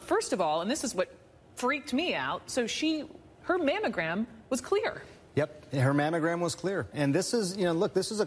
First of all, and this is what freaked me out, so her mammogram was clear. Yep, her mammogram was clear. And this is, look, this is a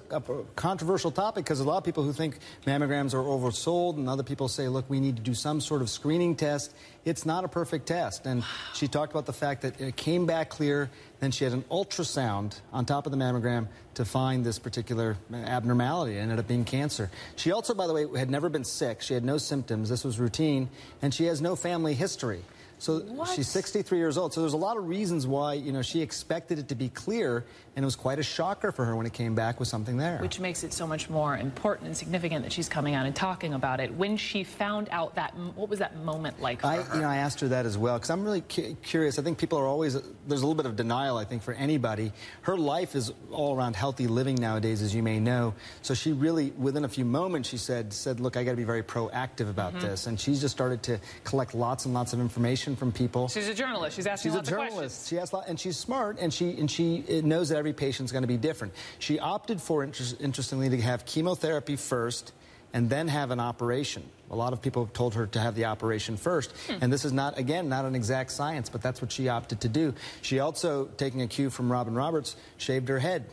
controversial topic because a lot of people who think mammograms are oversold and other people say, look, we need to do some sort of screening test. It's not a perfect test. And she talked about the fact that it came back clear, then she had an ultrasound on top of the mammogram to find this particular abnormality. It ended up being cancer. She also, by the way, had never been sick. She had no symptoms. This was routine. And she has no family history. So she's 63 years old. So there's a lot of reasons why, she expected it to be clear, and it was quite a shocker for her when it came back with something there. Which makes it so much more important and significant that she's coming out and talking about it. When she found out that, what was that moment like for her? I asked her that as well, because I'm really curious. I think people are always, there's a little bit of denial, I think, for anybody. Her life is all around healthy living nowadays, as you may know. So she really, within a few moments, she said, look, I got to be very proactive about this. And she's just started to collect lots and lots of information from people. She's a journalist. She's asking lots of questions. She asks and she's smart, and she knows that every patient's going to be different. She opted for, interestingly, to have chemotherapy first and then have an operation. A lot of people have told her to have the operation first. And this is not, again, not an exact science, but that's what she opted to do. She also, taking a cue from Robin Roberts, shaved her head,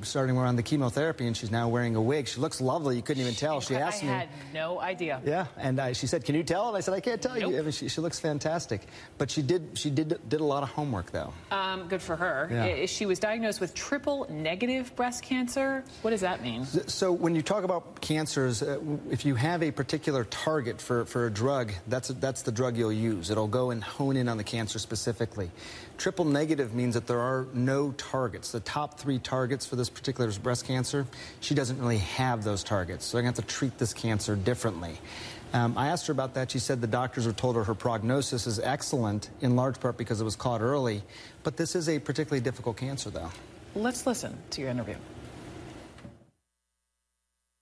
starting her on the chemotherapy, and she's now wearing a wig. She looks lovely. You couldn't even tell. She asked me. I had no idea. Yeah, and she said, "Can you tell?" And I said, "I can't tell you." I mean, she looks fantastic. But she did a lot of homework, though. Good for her. Yeah. She was diagnosed with triple-negative breast cancer. What does that mean? So when you talk about cancers, if you have a particular target for a drug, that's the drug you'll use. It'll go and hone in on the cancer specifically. Triple negative means that there are no targets. The top 3 targets for this particular breast cancer, she doesn't really have those targets. So they're going to have to treat this cancer differently. I asked her about that. She said the doctors have told her prognosis is excellent, in large part because it was caught early. But this is a particularly difficult cancer, though. Let's listen to your interview.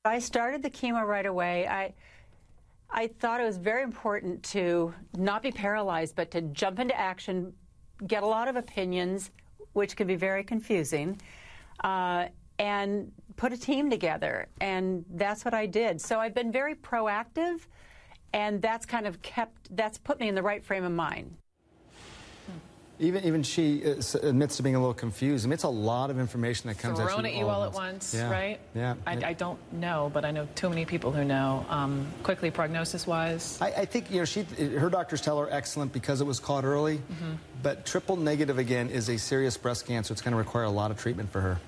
I started the chemo right away. I thought it was very important to not be paralyzed, but to jump into action, get a lot of opinions, which can be very confusing, and put a team together. And that's what I did. So I've been very proactive, and that's that's put me in the right frame of mind. Even she admits to being a little confused. I mean, it's a lot of information that comes thrown at you all at once, right? Yeah. I don't know, but I know too many people who know. Quickly, prognosis-wise? I think, her doctors tell her excellent because it was caught early. But triple negative, again, is a serious breast cancer. It's going to require a lot of treatment for her.